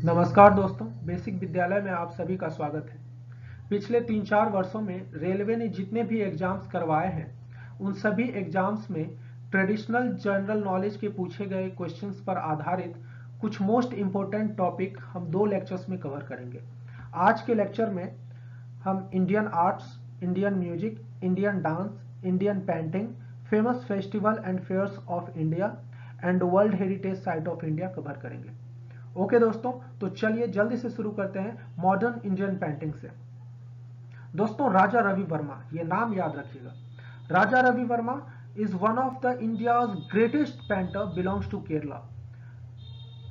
नमस्कार दोस्तों, बेसिक विद्यालय में आप सभी का स्वागत है। पिछले 3-4 वर्षों में रेलवे ने जितने भी एग्जाम्स करवाए हैं, उन सभी एग्जाम्स में ट्रेडिशनल जनरल नॉलेज के पूछे गए क्वेश्चंस पर आधारित कुछ मोस्ट इंपोर्टेंट टॉपिक हम 2 लेक्चर्स में कवर करेंगे। आज के लेक्चर में हम Indian arts, Indian music, Indian dance, Indian painting, famous festival and fairs of India and world heritage site of India cover करेंगे। ओके दोस्तों, तो चलिए जल्दी से शुरू करते हैं मॉडर्न इंडियन पेंटिंग से। दोस्तों, राजा रवि वर्मा, ये नाम याद रखिएगा। Raja Ravi Varma is one of the India's greatest painter, belongs to Kerala.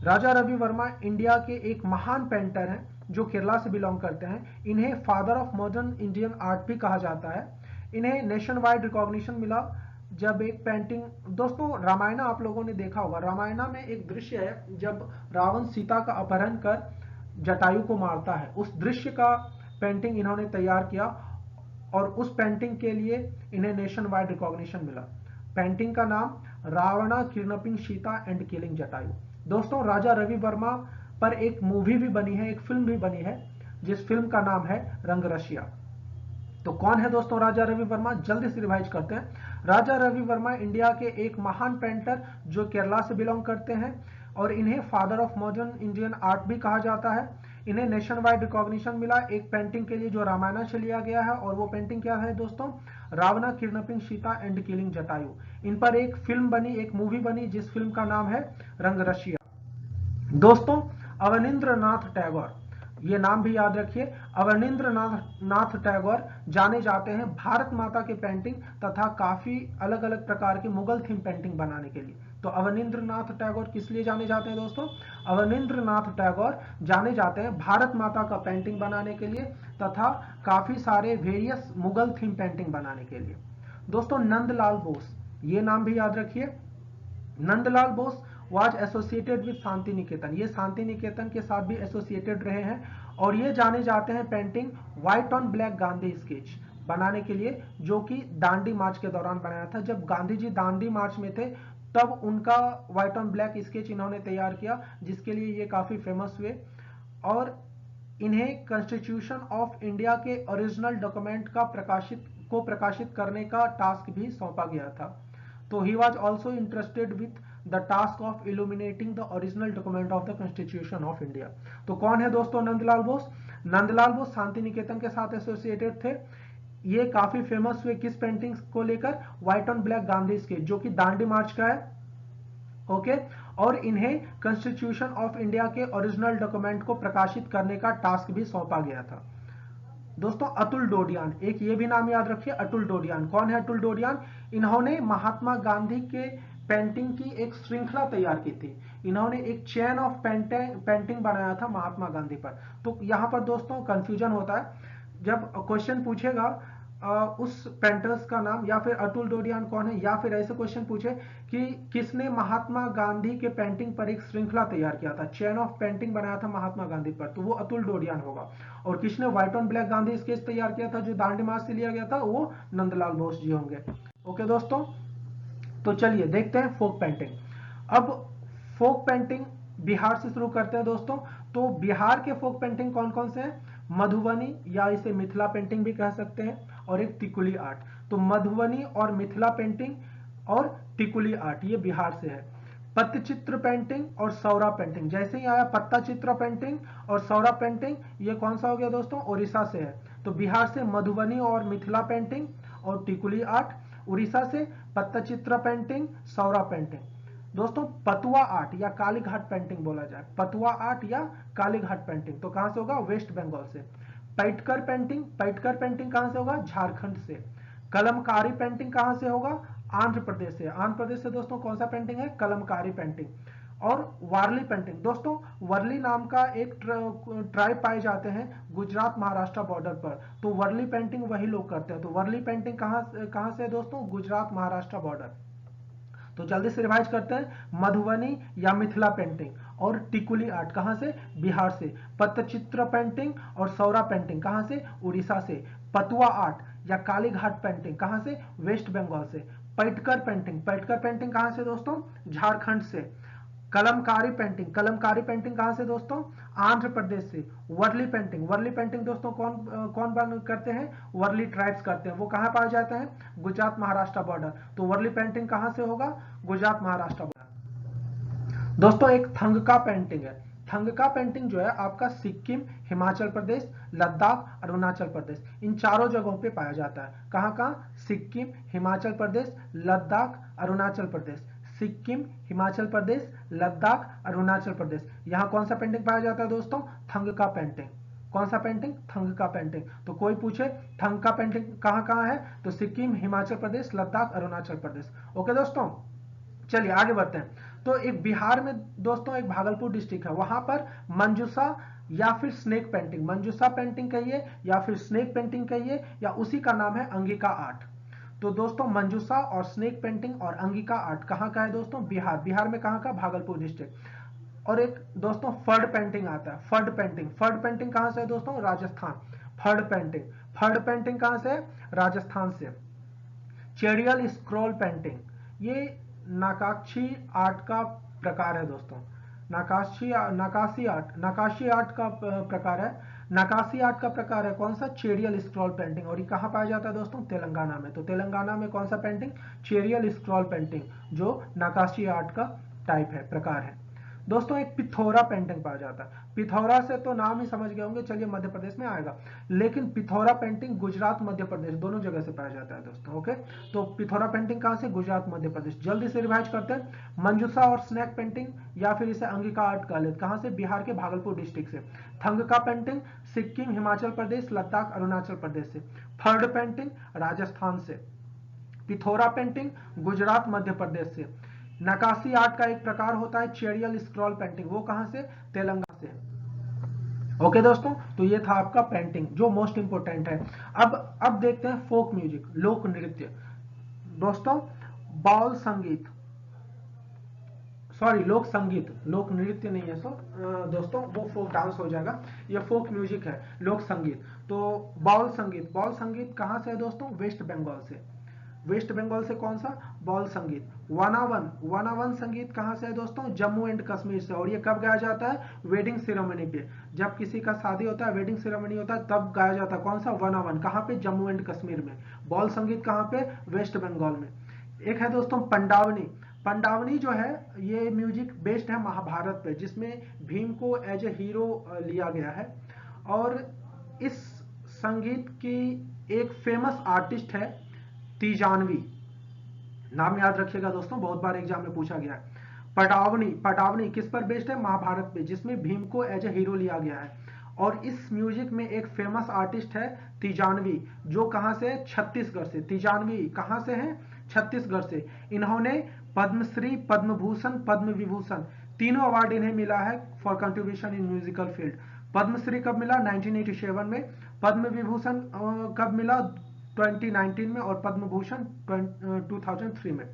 Raja Ravi Varma India के एक महान पेंटर हैं जो केरला से बिलोंग करते हैं। इन्हें father of modern Indian art भी कहा जाता है। इन्हें नेशन वाइड रिकॉग्निशन मिला जब एक पेंटिंग, दोस्तों रामायणा आप लोगों ने देखा होगा। रामायणा में एक दृश्य है जब रावण सीता का अपहरण कर जटायु को मारता है। उस दृश्य का पेंटिंग इन्होंने तैयार किया और उस पेंटिंग के लिए इन्हें नेशन वाइड रिकॉग्निशन मिला। पेंटिंग का नाम Ravana kidnapping Sita and killing Jatayu. दोस्तों, राजा रवि वर्मा पर एक मूवी भी बनी है, एक फिल्म भी बनी है, जिस फिल्म का नाम है रंगरसिया। तो कौन है दोस्तों राजा रवि वर्मा? जल्दी से रिवाइज करते हैं। राजा रवि वर्मा इंडिया के एक महान पेंटर जो केरला से बिलोंग करते हैं और इन्हें father of modern Indian art भी कहा जाता है। इन्हें नेशन वाइड रिकॉग्निशन मिला एक पेंटिंग के लिए जो रामायण से लिया गया है, और वो पेंटिंग क्या है दोस्तों? Ravana kidnapping Sita and killing Jatayu. इन पर एक फिल्म बनी, एक मूवी बनी, जिस फिल्म का नाम है रंगरसिया। दोस्तों, अवनींद्र नाथ टैगोर, ये नाम भी याद रखिए। अवनींद्र नाथ टैगोर जाने जाते हैं भारत माता के पेंटिंग तथा काफी अलग अलग प्रकार के मुगल थीम पेंटिंग बनाने के लिए। तो अवनींद्र नाथ टैगोर किस लिए जाने जाते हैं दोस्तों? अवनींद्र नाथ टैगोर जाने जाते हैं भारत माता का पेंटिंग बनाने के लिए तथा काफी सारे वेरियस मुगल थीम पेंटिंग बनाने के लिए। दोस्तों, नंदलाल बोस, ये नाम भी याद रखिए। Nandalal Bose was associated with Shanti Niketan, ये शांति निकेतन के साथ भी एसोसिएटेड रहे हैं और ये जाने जाते हैं painting white on black Gandhi sketch बनाने के लिए, जो कि दांडी मार्च के दौरान बनाया था। जब गांधी जी दांडी मार्च में थे तब उनका व्हाइट ऑन ब्लैक स्केच इन्होंने तैयार किया, जिसके लिए ये काफी फेमस हुए। और इन्हें कॉन्स्टिट्यूशन ऑफ इंडिया के ओरिजिनल डॉक्यूमेंट का प्रकाशित करने का टास्क भी सौंपा गया था। तो he was also interested with the task of illuminating the original document of the constitution of India. तो कौन है दोस्तों नंदलाल बोस? नंदलाल बोस शांति निकेतन के साथ एसोसिएटेड थे। ये काफी फेमस हुए किस पेंटिंग्स को लेकर? White on black Gandhi sketch, जो कि दांडी मार्च का है। ओके, और इन्हें कॉन्स्टिट्यूशन ऑफ इंडिया के ओरिजिनल डॉक्यूमेंट को प्रकाशित करने का टास्क भी सौंपा गया था। दोस्तों, अतुल डोडियान, एक ये भी नाम याद रखिए, अतुल डोडियान। कौन है अतुल डोडियान? इन्होंने महात्मा गांधी के पेंटिंग की एक श्रृंखला तैयार की थी। इन्होंने एक चेन ऑफ पेंटिंग बनाया था महात्मा गांधी पर। तो यहां पर दोस्तों कंफ्यूजन होता है जब क्वेश्चन पूछेगा उस पेंटर्स का नाम, या फिर अतुल डोडियान कौन है, या फिर ऐसे क्वेश्चन पूछे कि किसने महात्मा गांधी के पेंटिंग पर एक श्रृंखला तैयार किया था, चेन ऑफ पेंटिंग बनाया था महात्मा गांधी पर, तो वो अतुल डोडियान होगा। और किसने white on black Gandhi sketch तैयार किया था जो दांडी मार्च से लिया गया था, वो नंदलाल बोस जी होंगे। ओके दोस्तों, तो चलिए देखते हैं फोक पेंटिंग। अब फोक पेंटिंग बिहार से शुरू करते हैं दोस्तों। तो बिहार के फोक पेंटिंग कौन कौन से हैं? मधुबनी, या इसे मिथिला पेंटिंग भी कह सकते हैं, और एक टिकुली आर्ट। तो मधुबनी और मिथिला पेंटिंग और टिकुली आर्ट ये बिहार से है। पत्तचित्र पेंटिंग और सौरा पेंटिंग, जैसे ही आया पत्ता चित्र पेंटिंग और सौरा पेंटिंग, ये कौन सा हो गया दोस्तों? उड़ीसा से है। तो बिहार से मधुबनी और मिथिला पेंटिंग और टिकुली आर्ट, उड़ीसा से पत्तचित्र पेंटिंग, सौरा पेंटिंग। दोस्तों, पतुआ आर्ट या कालीघाट पेंटिंग बोला जाए, पतुआ आर्ट या कालीघाट पेंटिंग, तो कहां से होगा? वेस्ट बंगाल से। पैटकर पेंटिंग, पैटकर पेंटिंग कहां से होगा? झारखंड से। कलमकारी पेंटिंग कहां से होगा? आंध्र प्रदेश से। आंध्र प्रदेश से दोस्तों कौन सा पेंटिंग है? कलमकारी पेंटिंग। और वारली पेंटिंग, दोस्तों वर्ली नाम का एक ट्राइब पाए जाते हैं गुजरात महाराष्ट्र बॉर्डर पर, तो वर्ली पेंटिंग वही लोग करते हैं। तो वर्ली पेंटिंग कहां से है दोस्तों? गुजरात महाराष्ट्र बॉर्डर। तो जल्दी से रिवाइज करते हैं। मधुबनी या मिथिला पेंटिंग और टिकुली आर्ट कहां से? बिहार से। पट्टचित्र पेंटिंग और सौरा पेंटिंग कहां से? उड़ीसा से। पतुआ आर्ट या कालीघाट पेंटिंग कहां से? वेस्ट बंगाल से। पैटकर पेंटिंग, पैटकर पेंटिंग कहां से दोस्तों? झारखंड से। कलमकारी पेंटिंग, कलमकारी पेंटिंग कहां से दोस्तों? आंध्र प्रदेश से। वर्ली पेंटिंग, वर्ली पेंटिंग दोस्तों कौन कौन करते हैं? वर्ली ट्राइब्स करते हैं। वो कहां पाया जाता है? गुजरात महाराष्ट्र बॉर्डर। तो वर्ली पेंटिंग कहां से होगा? गुजरात महाराष्ट्र बॉर्डर। दोस्तों एक थंगका पेंटिंग है। थंगका पेंटिंग जो है आपका सिक्किम, हिमाचल प्रदेश, लद्दाख, अरुणाचल प्रदेश, इन चारों जगहों पे पाया जाता है। कहां कहां? सिक्किम, हिमाचल प्रदेश, लद्दाख, अरुणाचल प्रदेश। सिक्किम, हिमाचल प्रदेश, लद्दाख, अरुणाचल प्रदेश। यहां कौन सा पेंटिंग पाया जाता है दोस्तों? थंगका पेंटिंग। कौन सा पेंटिंग? थंगका पेंटिंग। तो कोई पूछे थंगका पेंटिंग कहां कहां है, तो सिक्किम, हिमाचल प्रदेश, लद्दाख, अरुणाचल प्रदेश। ओके दोस्तों, चलिए आगे बढ़ते हैं। तो एक बिहार में दोस्तों एक भागलपुर डिस्ट्रिक्ट है, वहां पर मंजूसा या फिर स्नेक पेंटिंग, मंजूसा पेंटिंग कहिए या फिर स्नेक पेंटिंग कहिए, या उसी का नाम है अंगिका आर्ट। तो दोस्तों मंजूसा और स्नेक पेंटिंग और अंगिका आर्ट कहां का है दोस्तों? बिहार। बिहार में कहां का? भागलपुर डिस्ट्रिक्ट। और एक दोस्तों फर्ड पेंटिंग आता है, फर्ड पेंटिंग। फर्ड पेंटिंग कहां से है दोस्तों? राजस्थान। फर्ड पेंटिंग, फर्ड पेंटिंग कहां से? राजस्थान से। चेरियल स्क्रॉल पेंटिंग, ये नकाशी आर्ट का प्रकार है दोस्तों। नकाशी आर्ट का प्रकार है। नकाशी आर्ट का प्रकार है कौन सा? चेरियल स्क्रॉल पेंटिंग। और ये कहां पाया जाता है दोस्तों? तेलंगाना में। तो तेलंगाना में कौन सा पेंटिंग? चेरियल स्क्रॉल पेंटिंग, जो नकाशी आर्ट का टाइप है, प्रकार है। दोस्तों एक पिथौरा पेंटिंग पाया जाता है। पिथौरा से तो नाम ही समझ गए होंगे, चलिए मध्य प्रदेश में आएगा। लेकिन पिथौरा पेंटिंग गुजरात, मध्य प्रदेश दोनों जगह से पाया जाता है दोस्तों। ओके, तो पिथौरा पेंटिंग कहां से? गुजरात, मध्य प्रदेश। जल्दी से रिवाइज करते हैं। मंजूसा और स्नैक पेंटिंग या फिर इसे अंगिका आर्ट कह लेते, कहां से? बिहार के भागलपुर डिस्ट्रिक्ट से। थंगका पेंटिंग सिक्किम, हिमाचल प्रदेश, लद्दाख, अरुणाचल प्रदेश से। फर्ड पेंटिंग राजस्थान से। पिथौरा पेंटिंग गुजरात, मध्य प्रदेश से। नकाशी आर्ट का एक प्रकार होता है चेरियल स्क्रॉल पेंटिंग, वो कहां से? तेलंगाना से। ओके दोस्तों, तो ये था आपका पेंटिंग जो मोस्ट इंपोर्टेंट है। अब देखते हैं फोक म्यूजिक, लोक नृत्य। दोस्तों बाउल संगीत, सॉरी लोक संगीत, लोक नृत्य नहीं है दोस्तों, वो फोक डांस हो जाएगा। ये फोक म्यूजिक है, लोक संगीत। तो बाउल संगीत, बाउल संगीत कहां से है दोस्तों? वेस्ट बंगाल से। वेस्ट बंगाल से कौन सा? बाउल संगीत। वनावन, वनावन संगीत कहां से है दोस्तों? जम्मू एंड कश्मीर से। और ये कब गाया जाता है? वेडिंग सेरेमनी पे, जब किसी का शादी होता है, वेडिंग सेरेमनी होता है, तब गाया जाता है। कौन सा? वनावन। कहां पे? जम्मू एंड कश्मीर में। बाउल संगीत कहां पे? वेस्ट बंगाल में। एक है दोस्तों पंडावनी। पंडावनी जो है ये म्यूजिक बेस्ड है महाभारत पे, जिसमें भीम को एज ए हीरो लिया गया है। और इस संगीत की एक फेमस आर्टिस्ट है तीजानवी, नाम याद रखिएगा दोस्तों, बहुत बार एग्जाम में पूछा गया है। पटावनी, पटावनी किस पर बेस्ड है? महाभारत पे, जिसमें भीम को एज ए हीरो लिया गया है। और इस म्यूजिक में एक फेमस आर्टिस्ट है तीजानवी, जो कहां से? छत्तीसगढ़ से। तीजानवी कहां से है? छत्तीसगढ़ से। इन्होंने पद्मश्री, पद्म भूषण, पद्म विभूषण तीनों अवार्ड इन्हें मिला है for contribution in musical field. Padma Shri कब मिला? 1987 में। पद्म विभूषण कब मिला? 2019 में। और पद्म भूषण 2003 में।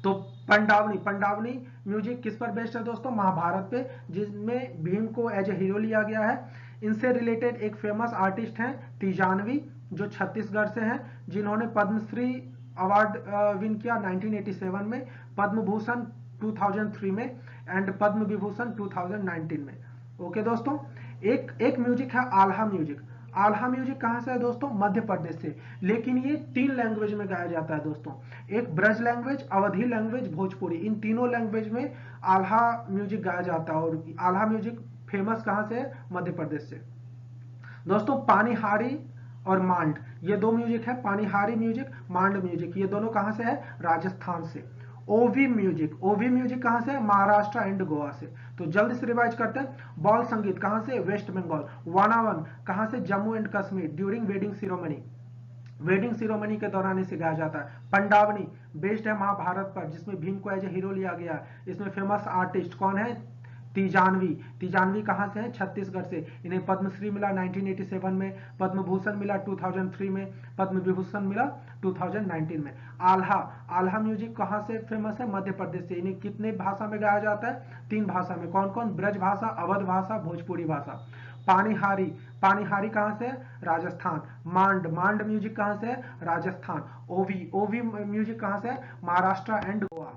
तो पंडावनी, पंडावनी म्यूजिक किस पर बेस्ड है दोस्तों? महाभारत पे, जिसमें भीम को एज ए हीरो लिया गया है। इनसे रिलेटेड एक फेमस आर्टिस्ट हैं तीजानवी, जो छत्तीसगढ़ से हैं, जिन्होंने पद्मश्री अवार्ड विन किया 1987 में, पद्म भूषण 2003 में एंड पद्म विभूषण 2019 में। ओके दोस्तों, एक म्यूजिक है आल्हा म्यूजिक। आल्हा म्यूजिक कहां से है दोस्तों? मध्य प्रदेश से। लेकिन ये 3 लैंग्वेज में गाया जाता है दोस्तों, एक ब्रज लैंग्वेज, अवधी लैंग्वेज, भोजपुरी, इन तीनों लैंग्वेज में आल्हा म्यूजिक गाया जाता है। और आल्हा म्यूजिक फेमस कहां से है? मध्य प्रदेश से। दोस्तों पानीहारी और मांड, ये दो म्यूजिक है, पानीहारी म्यूजिक, मांड म्यूजिक, ये दोनों कहां से है? राजस्थान से। ओवी म्यूजिक, ओवी म्यूजिक कहां से? महाराष्ट्र एंड गोवा से। तो जल्दी से रिवाइज करते हैं। बॉल संगीत कहां से? वेस्ट बंगाल। वानावन कहां से? Jammu and Kashmir, during wedding ceremony, wedding ceremony के दौरान इसे गाया जाता है। पंडावनी बेस्ड है महाभारत पर, जिसमें भीम को एज ए हीरो लिया गया। इसमें फेमस आर्टिस्ट कौन है? तीजानवी। तीजानवी कहां से है? छत्तीसगढ़ से। इन्हें पद्मश्री मिला 1987 में, पद्म भूषण मिला 2003 में, पद्म विभूषण मिला 2019 में। आल्हा, आल्हा म्यूजिक कहां से फेमस है? मध्य प्रदेश से। इन्हें कितने भाषा में गाया जाता है? 3 भाषा में। कौन कौन? ब्रज भाषा, अवध भाषा, भोजपुरी भाषा। पानीहारी, पानीहारी कहां से? राजस्थान। मांड, मांड म्यूजिक कहां से? राजस्थान। ओवी, ओवी म्यूजिक कहां से? Maharashtra and Goa.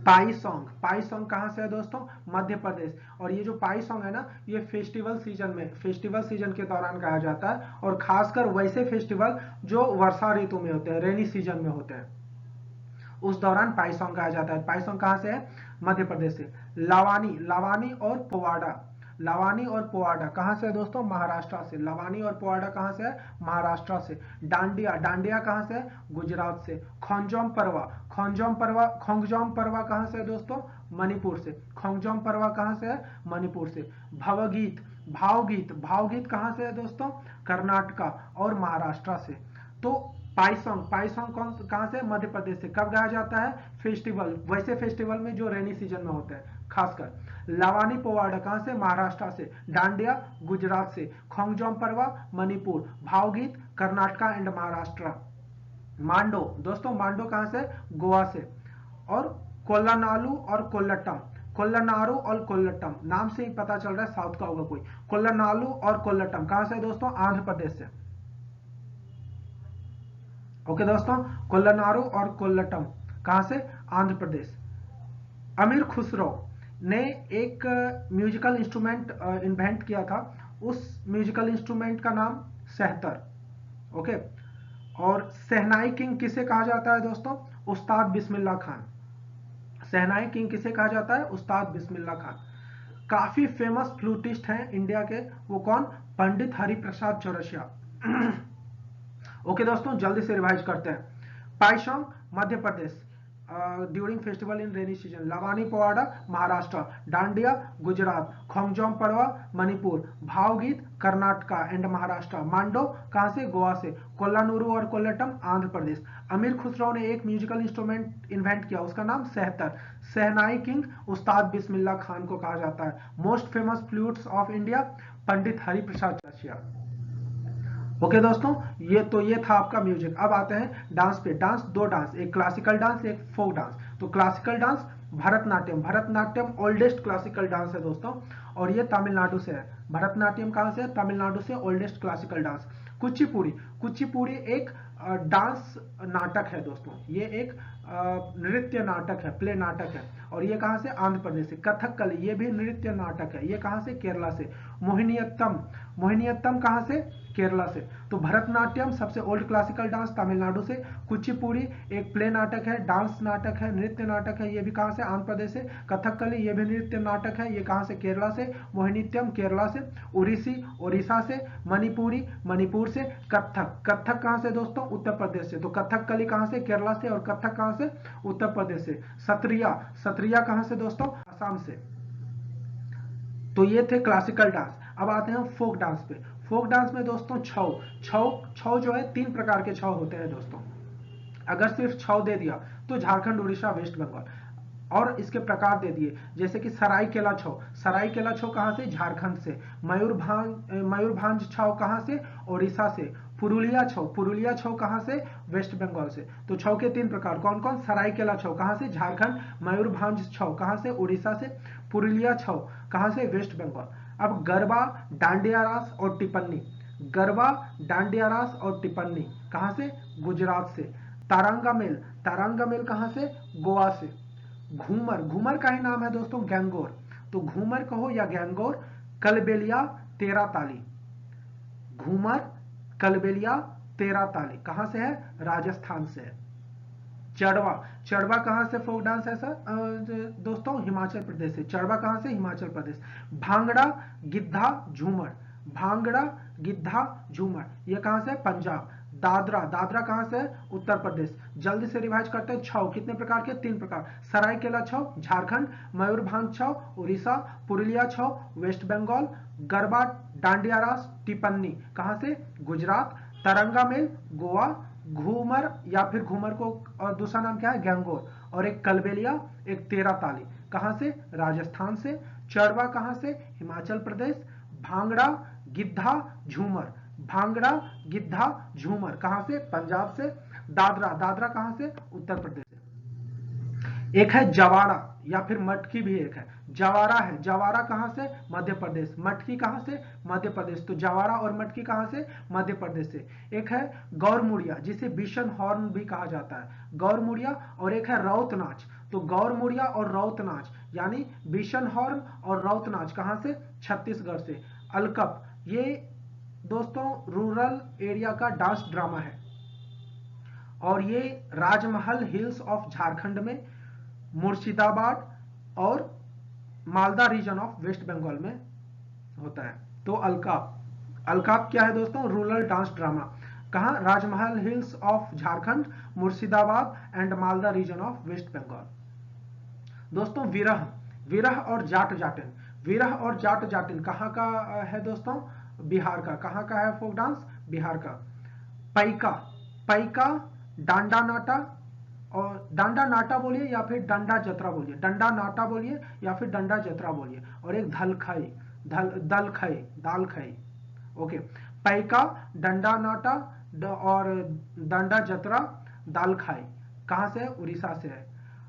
Pi song कहां से है दोस्तों? मध्य प्रदेश। और ये जो पाई सॉन्ग है ना, ये फेस्टिवल सीजन के दौरान गाया जाता है, और खासकर वैसे फेस्टिवल जो वर्षा ऋतु में होते हैं, रेनी सीजन में होते हैं, उस दौरान पाई सॉन्ग गाया जाता है। पाई सॉन्ग कहां से है? मध्य प्रदेश से। लावानी और पोवाड़ा, लावानी और पोवाड़ा कहां से है दोस्तों? महाराष्ट्र से। लावानी और पोवाड़ा कहां से है? महाराष्ट्र से। डांडिया कहां से है? गुजरात से। खोंगजोम परवा कहां से है दोस्तों? मणिपुर से। खोंगजोम परवा कहां से है? मणिपुर से। भावगीत कहां से है दोस्तों? कर्नाटका और महाराष्ट्र से। तो पाई सॉन्ग कहां से? मध्य प्रदेश से। कब गाया जाता है? फेस्टिवल, वैसे फेस्टिवल में जो रेनी सीजन में होते हैं खासकर। लावानी पोवाड़ा कहां से? महाराष्ट्र से। डांडिया गुजरात से। खोंगजोम परवा मणिपुर। भावगीत कर्नाटका एंड महाराष्ट्र। मांडो दोस्तों, मांडो कहां से? गोवा से। और कोल्लानालू और कोल्लानारू और कोल्लटम, नाम से ही पता चल रहा है साउथ का होगा कोई। कोल्लानालू और कोल्लटम कहां से दोस्तों? आंध्र प्रदेश से। ओके दोस्तों, कोल्लानारू और कोल्लटम कहां से? आंध्र प्रदेश। अमीर खुसरो ने एक म्यूजिकल इंस्ट्रूमेंट इन्वेंट किया था, उस म्यूजिकल इंस्ट्रूमेंट का नाम सहतर। ओके। और शहनाई किंग किसे कहा जाता है दोस्तों? उस्ताद बिस्मिल्लाह खान। शहनाई किंग किसे कहा जाता है? उस्ताद बिस्मिल्लाह खान। काफी फेमस फ्लूटिस्ट हैं इंडिया के, वो कौन? पंडित हरिप्रसाद चौरसिया। ओके दोस्तों, जल्दी से रिवाइज करते हैं। Pai song Madhya Pradesh, during festival in rainy season. Lavani Powada Maharashtra. Dandiya Gujarat. Khongjom Parva Manipur. भावगीत कर्नाटका एंड महाराष्ट्र। मांडो कहां से? गोवा से। कोल्लानुरू और कोल्लटम आंध्र प्रदेश। अमीर खुसरो ने एक म्यूजिकल इंस्ट्रूमेंट इन्वेंट किया, उसका नाम सहतर। शहनाई किंग उस्ताद बिस्मिल्लाह खान को कहा जाता है। Most famous flutes of India Pandit Hariprasad Chaurasia. Okay दोस्तों, ये था आपका म्यूजिक। अब आते हैं डांस पे। दो डांस, एक क्लासिकल डांस, एक फोक डांस। तो classical dance Bharatanatyam oldest classical dance है दोस्तों, और ये तमिलनाडु से है। भरतनाट्यम कहां से है? तमिलनाडु से ओल्डेस्ट क्लासिकल डांस। कुचिपुड़ी एक डांस नाटक है दोस्तों, ये एक नृत्य नाटक है, प्ले नाटक है, और ये कहां से? आंध्र प्रदेश से। कथकली ये भी नृत्य नाटक है, ये कहां से? केरला से। मोहिनीअट्टम कहां से? केरला से। तो भरतनाट्यम सबसे ओल्ड क्लासिकल डांस तमिलनाडु से। कुचिपुड़ी एक प्ले नाटक है, डांस नाटक है, नृत्य नाटक है, ये भी कहां से? आंध्र प्रदेश से। कथकली ये भी नृत्य नाटक है, ये कहां से? केरला से। मोहिनीअट्टम केरला से। उड़ीसी ओडिशा से। मणिपुरी मणिपुर से। कथक कहां से दोस्तों? उत्तर प्रदेश से। तो कथकली कहां से? केरला से। और कथक कहां से? उत्तर प्रदेश से। सत्रिया कहां से दोस्तों? असम से। तो ये थे क्लासिकल डांस। अब आते हैं फोक डांस पे। फोक डांस में दोस्तों छौ जो है, 3 प्रकार के छौ होते हैं दोस्तों। अगर सिर्फ छौ दे दिया तो झारखंड, उड़ीसा, वेस्ट बंगाल। और इसके प्रकार दे दिए, जैसे कि सरायकेला छौ कहां से? झारखंड से। मयूरभांज छौ कहां से? ओडिशा से। पुरुलिया छौ कहां से? वेस्ट बंगाल से। तो छौ के 3 प्रकार कौन कौन? सरायकेला छौ कहां से? झारखंड। मयूरभांज छौ कहां से? उड़ीसा से। पुरुलिया छौ कहां से? वेस्ट बंगाल। अब गरबा, डांडिया रास और टिप्पणी। गरबा, डांडिया रास और टिप्पणी कहां से? गुजरात से। तारंगा मेल कहां से? गोवा से। घूमर का ही नाम है दोस्तों गैंगोर, तो घूमर कहो या गैंगोर। कलबेलिया तेरा ताली, घूमर कलबेलिया तेरा ताली कहां से है? राजस्थान से है। चढ़वा कहां से फोक डांस है सर? दोस्तों हिमाचल प्रदेश से। चढ़वा कहां से? हिमाचल प्रदेश। भांगड़ा गिद्धा झूमर ये कहां से? पंजाब। दादरा कहां से? उत्तर प्रदेश। जल्दी से रिवाइज करते हैं। छौ कितने प्रकार के? 3 प्रकार। सरायकेला छौ झारखंड। मयूरभांज छौ उड़ीसा। पुरुलिया छौ वेस्ट बंगाल। गरबा डांडिया रास टिप्पणी कहां से? गुजरात। तरंगा मेल गोवा। घूमर या फिर घूमर को और दूसरा नाम क्या है? गैंगोर। और एक कलबेलिया, एक तेरा ताली कहां से? राजस्थान से। चढ़वा कहां से? हिमाचल प्रदेश। भांगड़ा गिद्धा झूमर कहां से? पंजाब से। दादरा कहां से? उत्तर प्रदेश से। एक है जवारा या फिर मटकी भी एक है। जवारा कहां से? मध्य प्रदेश। मटकी कहां से? मध्य प्रदेश। तो जवारा और मटकी कहां से? मध्य प्रदेश से। एक है गौर मुड़िया जिसे बिशन हॉर्न भी कहा जाता है, गौर मुड़िया। और एक है राउत नाच। तो गौरमुड़िया और रौत नाच यानी बिशन हॉर्न और रौत नाच कहां से, छत्तीसगढ़ से। अलकप ये दोस्तों रूरल एरिया का डांस ड्रामा है और ये राजमहल हिल्स ऑफ झारखंड में, मुर्शिदाबाद और Malda region of West Bengal में होता है। तो अलकाप, अलकाप क्या है दोस्तों, रूरल डांस ड्रामा, कहां, Rajmahal hills of Jharkhand, Murshidabad and Malda region of West Bengal. दोस्तों विरह, विरह और जाट जाटिन, विरह और जाट जाटिन कहां का है दोस्तों, बिहार का। कहां का है फोक डांस, बिहार का। पैका, पैका, डांडा नाटा, और डांडा नाटा बोलिए या फिर डंडा जतरा बोलिए, डंडा नाटा बोलिए या फिर डंडा जतरा बोलिए, और एक धलखई, दल खई, दाल खई। ओके, पैका, डंडा नाटा और डंडा जतरा, दाल खाई कहां से है, उड़ीसा से है।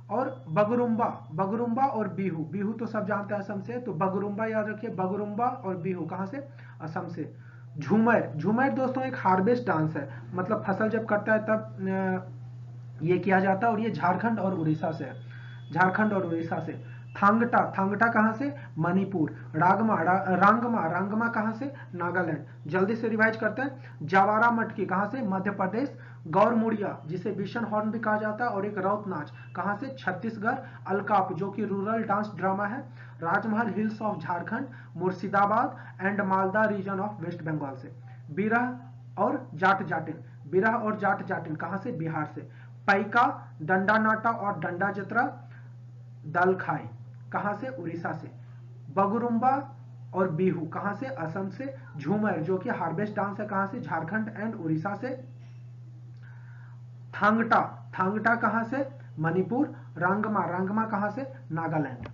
और बगरुम्बा, बगरुम्बा और बिहू, बिहू तो सब जानते हैं असम से, तो बगरुम्बा याद रखिए, बगरुम्बा और बिहू कहां से, असम से। झूमर, झूमर दोस्तों एक हार्वेस्ट डांस है, मतलब फसल जब कटता है तब ये किया जाता है, और ये झारखंड और उड़ीसा से है, झारखंड और उड़ीसा से। थांगटा, थांगटा कहां से, मणिपुर। रागमा, रांगमा, रांगमा कहां से, नागालैंड। जल्दी से रिवाइज करते हैं। जवारा मटकी कहां से, मध्य प्रदेश। गौरमुड़िया जिसे बिशन हॉर्न भी कहा जाता है, और एक रौत नाच कहां से, छत्तीसगढ़। अलकाप जो कि रूरल डांस ड्रामा है, Rajmahal hills of Jharkhand, Murshidabad and Malda region of West Bengal से। बिरह और जाट जाटिन, बिरह और जाट जाटिन कहां से, बिहार से। पैका, डंडा नाटा और डंडा जतरा, दल खाई कहां से, उड़ीसा से। बगुरुम्बा और बिहू कहां से, असम से। झूमर जो कि हार्वेस्ट डांस है कहां से, झारखंड एंड उड़ीसा से। थांगटा, थांगटा कहां से, मणिपुर। रांगमा, रांगमा कहां से, नागालैंड।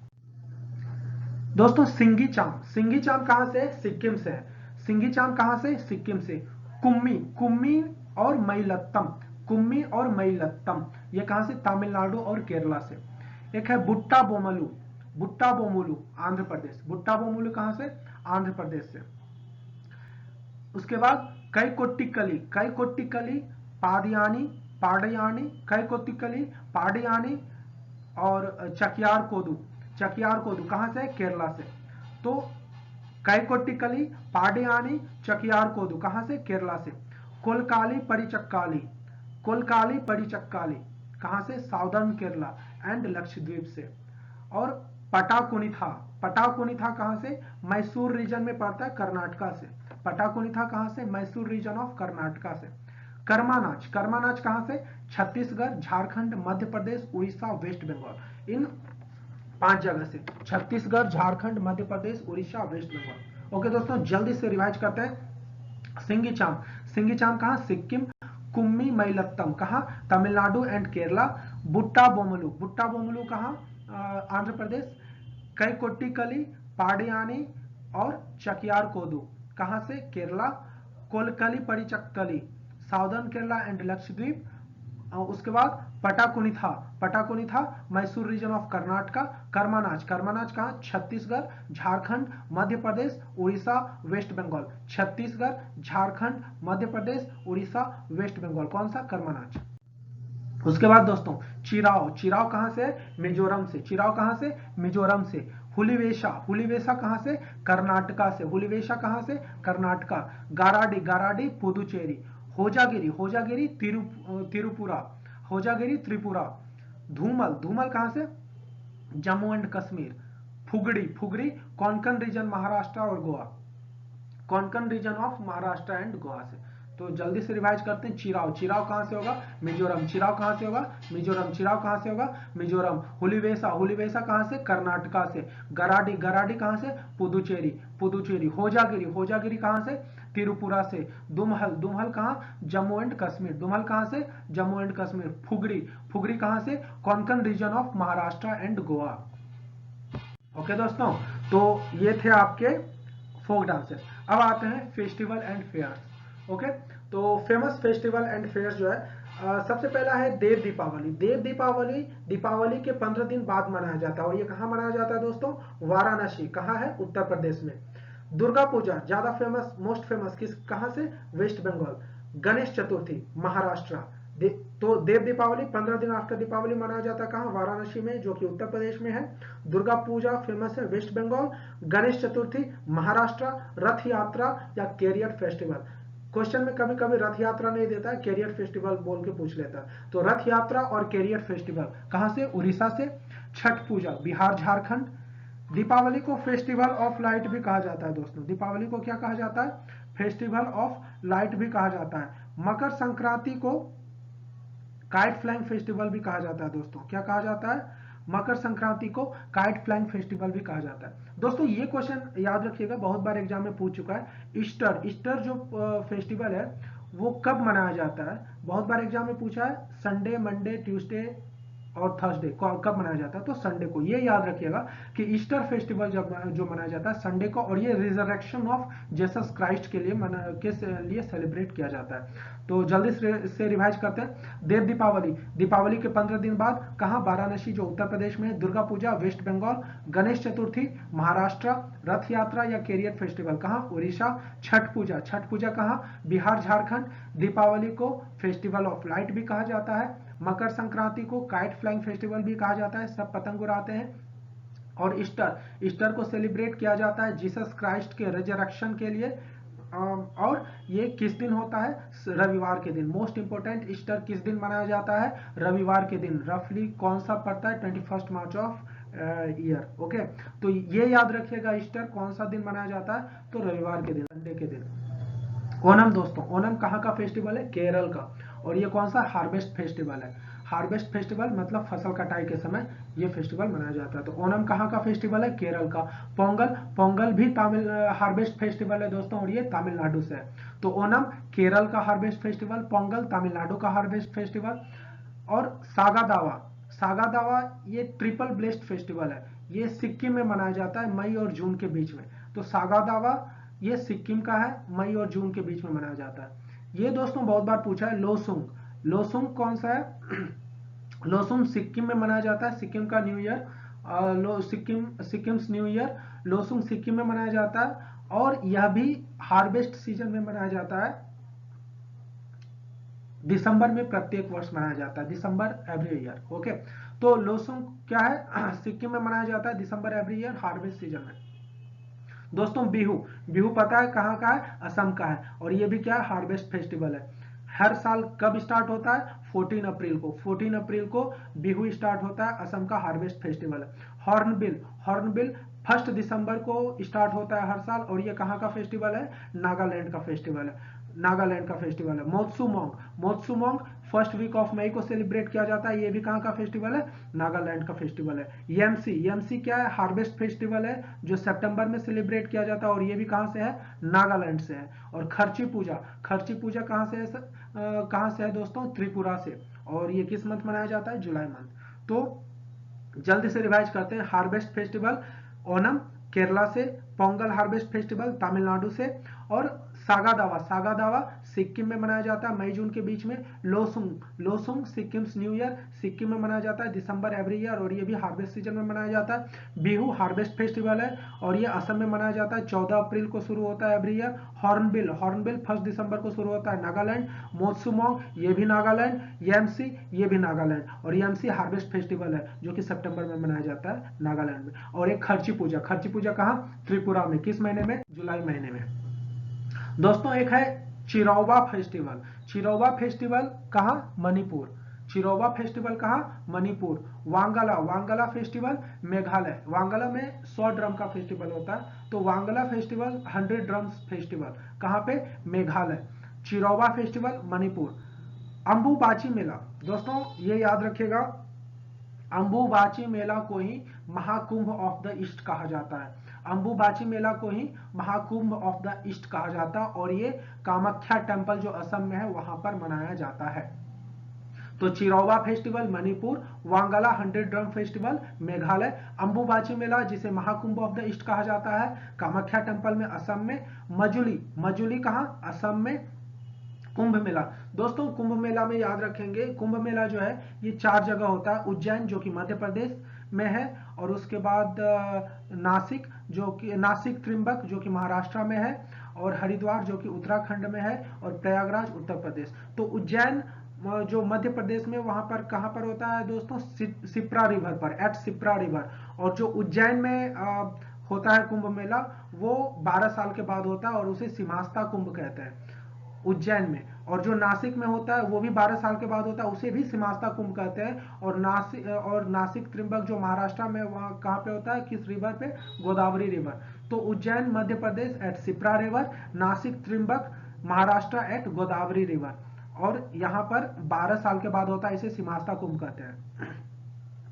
दोस्तों सिंगी चाम, सिंगी चाम कहां से, सिक्किम से है। सिंगी चाम कहां से, सिक्किम से। कुम्मी, कुम्मी और मईलत्तम, कुम्मी और मईलत्तम ये कहां से, तमिलनाडु और केरला से। एक है बुट्टा बोमलू, बुट्टा बोमुलू आंध्र प्रदेश, बुट्टा बोमुलू कहां से, आंध्र प्रदेश से। उसके बाद कई कोट्टिकली, कई कोट्टिकली, पादियानी, पाडयानी, कई कोट्टिकली, पाडियानी और चकियार कोदू, चकियार कोदू कहां से, केरला से। तो कई कोट्टिकली, पाडियानी, चकियार कोदू कहां से, केरला से। कोलकाली परिचक्काली, कोलकाली परिचक्काली कहां से, साउदर्न केरला एंड लक्षद्वीप से। और पटाकुनिथा, पटाकुनिथा कहां से, मैसूर रीजन में पड़ता है, कर्नाटका से। पटाकुनिथा कहां से, मैसूर रीजन ऑफ कर्नाटका से। कर्मा नाच, कर्मा नाच कहां से, छत्तीसगढ़, झारखंड, मध्य प्रदेश, उड़ीसा, वेस्ट बंगाल, इन 5 जगह से। छत्तीसगढ़, झारखंड, मध्य प्रदेश, उड़ीसा, वेस्ट बंगाल। ओके दोस्तों जल्दी से रिवाइज करते हैं। सिंगी चाम, सिंगी चाम कहां, सिक्किम। कुम्मी मईलत्तम कहां, तमिलनाडु एंड केरला। बुट्टा बोमलू, बुट्टा बोमलू कहां, आंध्र प्रदेश। कई कोट्टिकली, पाडियानी और चकियार कोदू कहां से, केरला। Kolkali Parichakkali, southern Kerala and Lakshadweep. उसके बाद पटाकुनिथा, पटाकुनिथा मैसूर रीजन ऑफ कर्नाटका। कर्मानाच, कर्मानाच कहां, छत्तीसगढ़, झारखंड, मध्य प्रदेश, उड़ीसा, वेस्ट बंगाल। छत्तीसगढ़, झारखंड, मध्य प्रदेश, उड़ीसा, वेस्ट बंगाल, कौन सा, कर्मानाच। उसके बाद दोस्तों चिराव, चिराव कहां से, मिजोरम से। चिराव कहां से, मिजोरम से। हुलीवेशा, हुलीवेशा कहां से, कर्नाटका से। हुलीवेशा कहां से, कर्नाटका। गाराडी, गाराडी पुदुचेरी। होजागिरी, होजागिरी तिरुपुरा, होजागिरी त्रिपुरा। धूमल, धूमल कहां से, जम्मू एंड कश्मीर। फुगड़ी, फुगड़ी कोंकण रीजन महाराष्ट्र और Goa, Konkan region of Maharashtra and Goa से। तो जल्दी से रिवाइज करते हैं। चिराव, चिराव कहां से होगा, मिजोरम। चिराव कहां से होगा, मिजोरम। चिराव कहां से होगा, मिजोरम। हुलीवेसा, हुलीवेसा कहां से, कर्नाटका से। गराडी, गराडी कहां से, पुदुचेरी, पुदुचेरी। होजागिरी, होजागिरी कहां से, तिरुपुरा से। दुमहल, दुमहल कहां, जम्मू एंड कश्मीर। दुमहल कहां से, जम्मू एंड कश्मीर। फुगड़ी, फुगड़ी कहां से, Konkan region of Maharashtra and Goa. Okay दोस्तों तो ये थे आपके फोक डांसेस। अब आते हैं फेस्टिवल एंड फेयर्स। ओके तो फेमस फेस्टिवल एंड फेयर्स जो है सबसे पहला है देव दीपावली। देव दीपावली दीपावली के 15 दिन बाद मनाया जाता है और ये कहां मनाया जाता है दोस्तों, वाराणसी। कहां है, उत्तर प्रदेश में। दुर्गा पूजा ज्यादा फेमस, मोस्ट फेमस किस, कहां से, वेस्ट बंगाल। गणेश चतुर्थी महाराष्ट्र, तो देव दीपावली 15 दिन आफ्टर दीपावली मनाया जाता है कहाँ? वाराणसी में, जो कि उत्तर प्रदेश में है। दुर्गा पूजा फेमस है वेस्ट बंगाल। गणेश चतुर्थी महाराष्ट्र। रथ यात्रा या कैरियर फेस्टिवल, क्वेश्चन में कभी कभी रथ यात्रा नहीं देता है, कैरियर फेस्टिवल बोल के पूछ लेता है। तो रथ यात्रा और कैरियर फेस्टिवल कहां से? उड़ीसा से। छठ पूजा बिहार झारखंड। दीपावली को फेस्टिवल ऑफ लाइट भी कहा जाता है दोस्तों। दीपावली को क्या कहा जाता है? फेस्टिवल ऑफ लाइट भी कहा जाता है। मकर संक्रांति को काइट फ्लाइंग फेस्टिवल भी कहा जाता है दोस्तों। क्या कहा जाता है? मकर संक्रांति को काइट फ्लाइंग फेस्टिवल भी कहा जाता है दोस्तों। ये क्वेश्चन याद रखिएगा, बहुत बार एग्जाम में पूछ चुका है। ईस्टर, ईस्टर जो फेस्टिवल है वो कब मनाया जाता है? बहुत बार एग्जाम में पूछा है। संडे, मंडे, ट्यूसडे और थर्सडे कब मनाया जाता है? तो संडे को। ये याद रखिएगा कि ईस्टर फेस्टिवल जब जो मनाया जाता है संडे को, और ये रिजरेक्शन ऑफ जीसस क्राइस्ट के लिए सेलिब्रेट किया जाता है। तो जल्दी से रिवाइज करते हैं। देव दीपावली, दीपावली के 15 दिन बाद कहाँ? वाराणसी जो उत्तर प्रदेश में है। दुर्गा पूजा वेस्ट बंगाल। गणेश चतुर्थी महाराष्ट्र। रथ यात्रा या कैरियर फेस्टिवल कहाँ? उड़ीसा। छठ पूजा, छठ पूजा कहाँ? बिहार झारखंड। दीपावली को फेस्टिवल ऑफ लाइट भी कहा जाता है। मकर संक्रांति को काइट फ्लाइंग फेस्टिवल भी कहा जाता है, सब पतंग उड़ाते हैं। और ईस्टर, ईस्टर को सेलिब्रेट किया जाता है जीसस क्राइस्ट के रिजरेक्शन के लिए। और ये किस दिन होता है? रविवार के दिन। मोस्ट इंपोर्टेंट, ईस्टर किस दिन मनाया जाता है? रविवार के दिन। रफली कौन सा पड़ता है? 21 मार्च ऑफ ईयर। ओके, तो ये याद रखिएगा, ईस्टर कौन सा दिन मनाया जाता है? तो रविवार के दिन, संडे के दिन। ओनम दोस्तों, ओनम कहाँ का फेस्टिवल है? केरल का। और ये कौन सा? हार्वेस्ट फेस्टिवल है। हार्वेस्ट फेस्टिवल मतलब फसल कटाई के समय ये फेस्टिवल मनाया जाता है। तो ओनम कहाँ का फेस्टिवल है? केरल का। पोंगल, पोंगल भी तमिल हार्वेस्ट फेस्टिवल है दोस्तों, और ये तमिलनाडु से है। तो ओनम केरल का हार्वेस्ट फेस्टिवल, पोंगल तमिलनाडु का हार्वेस्ट फेस्टिवल। और सागा दावा, सागा दावा ये ट्रिपल ब्लेस्ड फेस्टिवल है। ये सिक्किम में मनाया जाता है मई और जून के बीच में। तो सागा दावा ये सिक्किम का है, मई और जून के बीच में मनाया जाता है। ये दोस्तों बहुत बार पूछा है। लोसुंग, लोसुंग कौन सा है? लोसुंग सिक्किम में मनाया जाता है, सिक्किम का new year. Sikkim's new year Losung Sikkim में मनाया जाता है। और यह भी हार्वेस्ट सीजन में मनाया जाता है, दिसंबर में प्रत्येक वर्ष मनाया जाता है, दिसंबर एवरी ईयर। ओके, तो लोसुंग क्या है? सिक्किम में मनाया जाता है दिसंबर एवरी ईयर, हार्वेस्ट सीजन में। दोस्तों बिहू, बिहू पता है कहाँ का है? असम का है। और ये भी क्या है? हार्वेस्ट फेस्टिवल है। हर साल कब स्टार्ट होता है? 14 अप्रैल को। 14 अप्रैल को बिहू स्टार्ट होता है, असम का हार्वेस्ट फेस्टिवल है। हॉर्नबिल, हॉर्नबिल 1 दिसंबर को स्टार्ट होता है हर साल, और ये कहाँ का फेस्टिवल है? नागालैंड का फेस्टिवल है, नागालैंड का फेस्टिवल है। मोत्सुमोंग, मोत्सुमोंग 1st वीक ऑफ मई को सेलिब्रेट किया जाता है, ये भी कहाँ का फेस्टिवल है? नागालैंड का फेस्टिवल है। येमसी, येमसी क्या है? हार्वेस्ट फेस्टिवल है जो सितंबर में सेलिब्रेट किया जाता है, और ये भी कहाँ से है? नागालैंड से है। और खर्ची पूजा, खर्ची पूजा कहाँ से है? कहाँ से है दोस्तों? त्रिपुरा से। और ये किस मंथ मनाया जाता है? जुलाई मंथ। तो जल्दी से रिवाइज करते हैं। हार्वेस्ट फेस्टिवल ओनम केरला से, पोंगल हार्वेस्ट फेस्टिवल तमिलनाडु से, और सागा दावा, सागा दावा सिक्किम में मनाया जाता है मई जून के बीच में। लोसुंग, लोसुंग सिक्किम्स न्यू ईयर सिक्किम में मनाया जाता है दिसंबर एवरी ईयर, और ये भी हार्वेस्ट सीजन में मनाया जाता है। बिहू हार्वेस्ट फेस्टिवल है, और ये असम में मनाया जाता है, 14 अप्रैल को शुरू होता है एवरी ईयर। हॉर्नबिल, हॉर्नबिल 1 दिसंबर को शुरू होता है, नागालैंड। मोत्सुमोंग ये भी नागालैंड। येमसी ये भी नागालैंड, और येमसी हार्वेस्ट फेस्टिवल है जो कि सितंबर में मनाया जाता है नागालैंड में। और एक खर्ची पूजा, खर्ची पूजा कहाँ? त्रिपुरा में। किस महीने में? जुलाई महीने में। दोस्तों एक है चिरौवा फेस्टिवल, चिरौवा फेस्टिवल कहाँ? मणिपुर। चिरौवा फेस्टिवल कहाँ? मणिपुर। वांगला, वांगला फेस्टिवल मेघालय। वांगला में 100 ड्रम का फेस्टिवल होता है, तो वांगला फेस्टिवल 100 ड्रम्स फेस्टिवल कहाँ पे? मेघालय। चिरौवा फेस्टिवल मणिपुर। अंबुबाची मेला, दोस्तों ये याद रखिएगा, अंबुबाची मेला को ही महाकुंभ ऑफ द ईस्ट कहा जाता है। अंबुबाची मेला को ही महाकुंभ ऑफ द ईस्ट कहा जाता है, और ये कामाख्या टेम्पल जो असम में है वहां पर मनाया जाता है। तो Chiraoba festival Manipur, Wangala 100 drum festival Meghalaya, Ambubachi Mela जिसे महाकुंभ ऑफ द ईस्ट कहा जाता है कामाख्या टेम्पल में असम में, मजुली, मजुली कहां? असम में। कुंभ मेला, दोस्तों कुंभ मेला में याद रखेंगे, कुंभ मेला जो है ये 4 जगह होता है। उज्जैन जो कि मध्य प्रदेश में है, और उसके बाद नासिक जो कि नासिक त्रिंबक जो कि महाराष्ट्र में है, और हरिद्वार जो कि उत्तराखंड में है, और प्रयागराज उत्तर प्रदेश। तो उज्जैन जो मध्य प्रदेश में वहां पर कहां पर होता है दोस्तों, शिप्रा रिवर पर, एट शिप्रा रिवर। और जो उज्जैन में होता है कुंभ मेला, वो 12 साल के बाद होता है और उसे सिमास्ता कुंभ कहते हैं उज्जैन में। और जो नासिक में होता है वो भी 12 साल के बाद होता है, उसे भी सिमास्ता कुंभ कहते हैं। और नासिक त्रिंबक जो महाराष्ट्र में, वहां कहां पे होता है, किस रिवर पे, गोदावरी रिवर। तो Ujjain Madhya Pradesh at Shipra river, Nashik Trimbak Maharashtra at Godavari river. और यहाँ पर 12 साल के बाद होता है, इसे सिमास्ता कुंभ कहते हैं।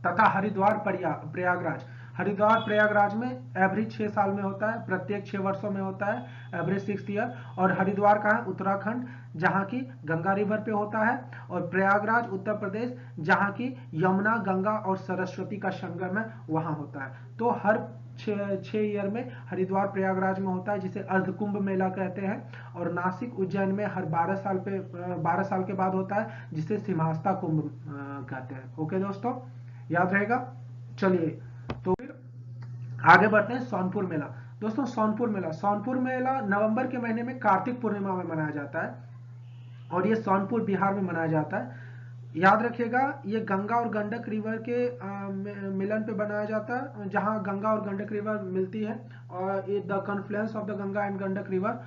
तथा हरिद्वार प्रयागराज, हरिद्वार प्रयागराज में एवरेज 6 साल में होता है, प्रत्येक 6 वर्षों में होता है, एवरेज 6 ईयर। और हरिद्वार कहाँ है, उत्तराखंड, जहां की गंगा रिवर पे होता है। और प्रयागराज उत्तर प्रदेश, जहां की यमुना, गंगा और सरस्वती का संगम है, वहां होता है। तो हर 6 ईयर में हरिद्वार प्रयागराज में होता है, जिसे अर्धकुंभ मेला कहते हैं। और नासिक उज्जैन में हर 12 साल के बाद होता है, जिसे सिमास्ता कुंभ कहते हैं। ओके दोस्तों, याद रहेगा। चलिए तो फिर आगे बढ़ते हैं। सोनपुर मेला दोस्तों, सोनपुर मेला नवंबर के महीने में कार्तिक पूर्णिमा में मनाया जाता है और ये सोनपुर बिहार में मनाया जाता है। याद रखिएगा, ये गंगा और गंडक रिवर के मिलन पे बनाया जाता है, जहां गंगा और गंडक रिवर मिलती है, और the confluence of the Ganga and Gandak river.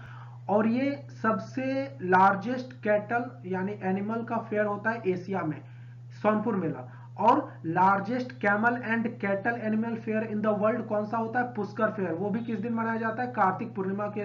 और ये सबसे लार्जेस्ट कैटल यानी एनिमल का फेयर होता है एशिया में, सोनपुर मेला। और largest camel and cattle animal fair in the world कौन सा होता है, पुष्कर फेयर। वो भी किस दिन मनाया जाता है, कार्तिक पूर्णिमा के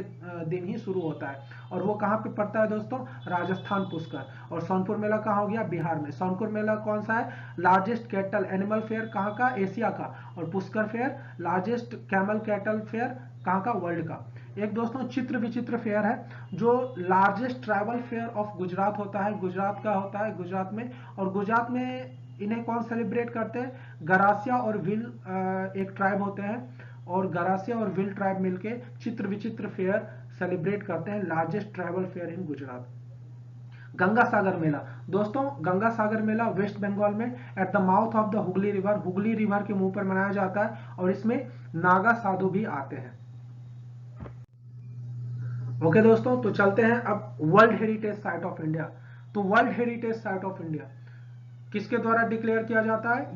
दिन ही शुरू होता है। और वो कहां पे पड़ता है दोस्तों, राजस्थान, पुष्कर। और सोनपुर मेला कहां हो गया, बिहार में। सोनपुर मेला कौन सा है, लार्जेस्ट कैटल एनिमल फेयर कहां का, एशिया का। और Pushkar fair largest camel cattle fair कहां का, वर्ल्ड का। एक दोस्तों चित्र विचित्र फेयर है, जो largest tribal fair of Gujarat होता है, गुजरात का होता है, गुजरात में। और गुजरात में इन्हें कौन सेलिब्रेट करते हैं, गरासिया और विल एक ट्राइब होते हैं, और गरासिया और विल ट्राइब मिलके चित्र विचित्र फेयर सेलिब्रेट करते हैं, largest tribal fair in Gujarat. Ganga Sagar Mela दोस्तों, गंगा सागर मेला वेस्ट बंगाल में at the mouth of the Hooghly river, Hooghly river के मुंह पर मनाया जाता है। और इसमें नागा साधु भी आते हैं। ओके दोस्तों, तो चलते हैं अब world heritage site of India. तो world heritage site of India किसके द्वारा डिक्लेयर किया जाता है,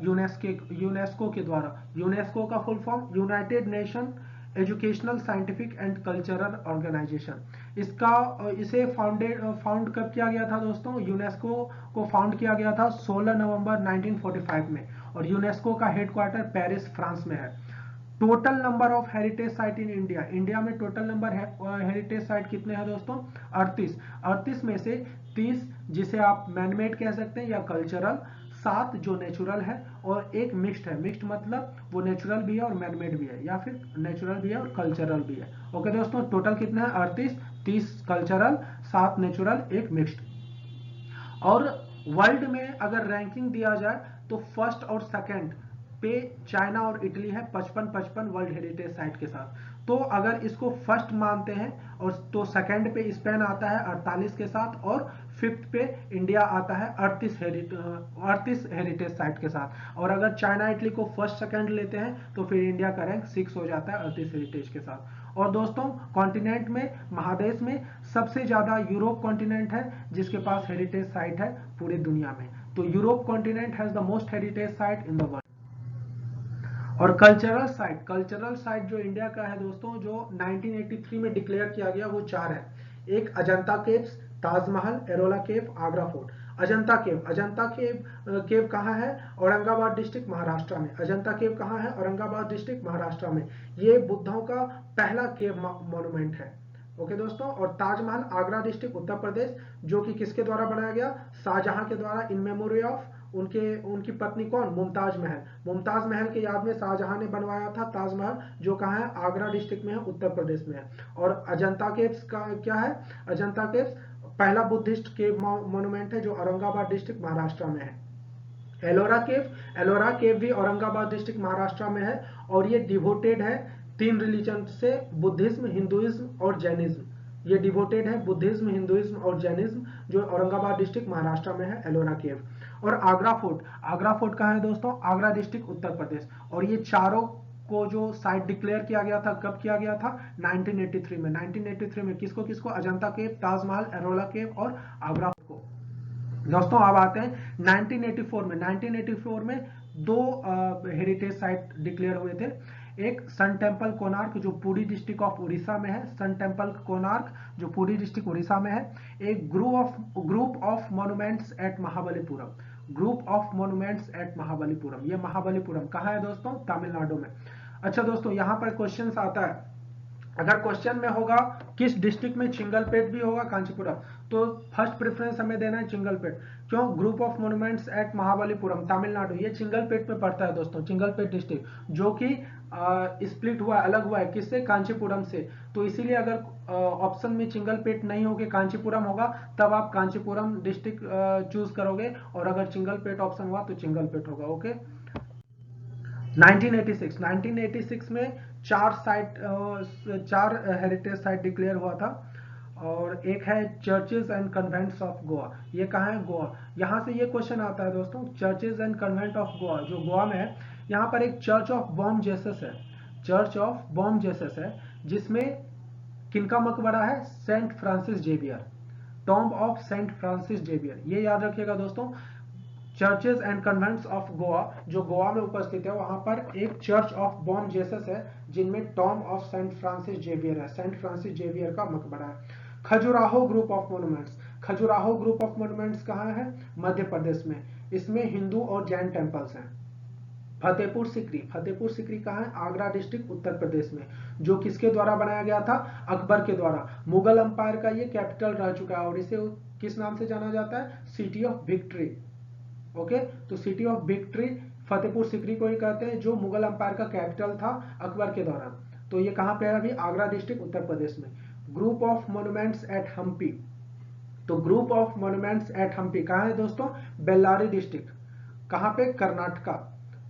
यूनेस्को के द्वारा। यूनेस्को का full form United Nation Educational, Scientific and Cultural Organization. इसे फाउंड कब किया गया था दोस्तों, यूनेस्को को फाउंड किया गया था 16 नवंबर 1945 में। और यूनेस्को का हेडक्वार्टर पेरिस, फ्रांस में है। Total number of heritage site in India, India में टोटल नंबर हेरिटेज साइट कितने हैं दोस्तों, 38 में से 30 जिसे आप मैनमेड कह सकते हैं या कल्चरल, 7 जो नेचुरल है, और एक मिक्स्ड है। मिक्स्ड मतलब वो नेचुरल भी है और मैनमेड भी है, या फिर नेचुरल भी है और कल्चरल भी है। ओके दोस्तों, टोटल कितना है, 38, 30 कल्चरल, 7 नेचुरल, एक मिक्स्ड। और वर्ल्ड में अगर रैंकिंग दिया जाए तो फर्स्ट और सेकंड पे चाइना और इटली है, 55-55 वर्ल्ड हेरिटेज साइट के साथ। तो अगर इसको फर्स्ट मानते हैं, और तो सेकंड पे स्पेन आता है 48 के साथ, और फिफ्थ पे इंडिया आता है 38 हेरिटेज साइट के साथ। और अगर चाइना इटली को फर्स्ट सेकंड लेते हैं तो फिर इंडिया का रैंक 6 हो जाता है 38 हेरिटेज के साथ। और दोस्तों कॉन्टिनेंट में, महादेश में सबसे ज्यादा यूरोप कॉन्टिनेंट है जिसके पास हेरिटेज साइट है पूरी दुनिया में। तो Europe continent has the most heritage site in the world. और कल्चरल साइट जो इंडिया का है दोस्तों, जो 1983 में डिक्लेयर किया गया, वो 4 है। एक अजंता केव्स, ताजमहल, एरोला केव, आगरा फोर्ट। अजंता केव कहाँ है, औरंगाबाद डिस्ट्रिक्ट, महाराष्ट्र में। अजंता केव कहाँ है, औरंगाबाद डिस्ट्रिक्ट, महाराष्ट्र में। ये बुद्धों का पहला केव मॉन्यूमेंट है। ओके दोस्तों, और ताजमहल आगरा डिस्ट्रिक्ट, उत्तर प्रदेश, जो कि किसके द्वारा बनाया गया, शाहजहां के द्वारा, इन मेमोरी ऑफ उनकी पत्नी कौन, मुमताज महल के याद में शाहजहां ने बनवाया था ताजमहल, जो कहाँ है, आगरा डिस्ट्रिक्ट में है, उत्तर प्रदेश में है। और अजंता केव्स का क्या है, अजंता केव्स पहला बुद्धिस्ट केव मॉन्यूमेंट है जो औरंगाबाद डिस्ट्रिक्ट, महाराष्ट्र में है। एलोरा केव भी औरंगाबाद डिस्ट्रिक्ट, महाराष्ट्र में है। और ये डिवोटेड है 3 रिलीजन से, बुद्धिज्म, हिंदुइज्म और जैनिज्म। ये डिवोटेड है बुद्धिज्म, हिंदुइज्म और जैनिज्म, जो औरंगाबाद डिस्ट्रिक्ट, महाराष्ट्र में है, एलोरा केव। और आगरा फोर्ट कहाँ है दोस्तों, आगरा डिस्ट्रिक्ट, उत्तर प्रदेश। और ये चारों को जो साइट डिक्लेयर किया गया था, कब किया गया था, 1983 में। 1983 में किसको, अजंता केव, ताजमहल, एरोला केव और आगरा को। दोस्तों अब आते हैं 1984 में। 1984 में दो हेरिटेज साइट डिक्लेयर हुए थे। एक सन टेम्पल कोणार्क जो पुरी डिस्ट्रिक्ट ऑफ उड़ीसा में है, सन टेम्पल कोणार्क जो पुरी डिस्ट्रिक्ट उड़ीसा में है। एक group of monuments eight Mahabalipuram, group of monuments eight Mahabalipuram. ये महाबलीपुरम कहाँ है दोस्तों? तमिलनाडु में। अच्छा दोस्तों, यहाँ पर क्वेश्चन आता है, अगर क्वेश्चन में होगा किस डिस्ट्रिक्ट में चिंगलपेट भी होगा कांचीपुरम, तो फर्स्ट प्रेफरेंस हमें देना है चिंगलपेट। क्यों? Group of monuments eight Mahabalipuram Tamil Nadu, ये चिंगलपेट में पड़ता है दोस्तों, चिंगलपेट डिस्ट्रिक्ट, जो कि स्प्लिट हुआ, अलग हुआ है किससे? कांचीपुरम से। तो इसीलिए अगर ऑप्शन में चिंगलपेट नहीं होगे, कांचीपुरम होगा, तब आप कांचीपुरम डिस्ट्रिक्ट चूज करोगे, और अगर चिंगलपेट ऑप्शन हुआ तो चिंगलपेट होगा। ओके। 1986 में चार हेरिटेज साइट डिक्लेयर हुआ था, और एक है churches and convents of Goa. ये कहाँ है? गोवा। यहाँ से ये क्वेश्चन आता है दोस्तों, churches and convent of Goa जो गोवा में है, यहाँ पर एक चर्च ऑफ बॉम जेसस है, चर्च ऑफ बॉम जेसस है, जिसमें किनका मकबरा है? Saint Francis Xavier, tomb of Saint Francis Xavier. ये याद रखिएगा दोस्तों। Churches and convents of Goa जो गोवा में उपस्थित है, वहां पर एक चर्च ऑफ बॉम जेसस है, जिनमें tomb of Saint Francis Xavier है, सेंट फ्रांसिस जेवियर का मकबरा है। Khajuraho group of monuments, Khajuraho group of monuments कहाँ है? मध्य प्रदेश में। इसमें हिंदू और जैन टेम्पल्स हैं। फतेहपुर सिकरी, फतेहपुर सिकरी कहाँ है? आगरा डिस्ट्रिक्ट उत्तर प्रदेश में, जो किसके द्वारा बनाया गया था? अकबर के द्वारा। मुगल अंपायर का ये कैपिटल रह चुका है, और इसे किस नाम से जाना जाता है? City of victory. ओके, तो city of victory Fatehpur Sikri को ही कहते हैं, जो मुगल अंपायर का कैपिटल था अकबर के दौरान। तो ये कहां पे है? अभी आगरा डिस्ट्रिक्ट उत्तर प्रदेश में। Group of monuments at Hampi, तो group of monuments at Hampi कहां है दोस्तों? बेल्लारी डिस्ट्रिक्ट। कहां पे? Karnataka,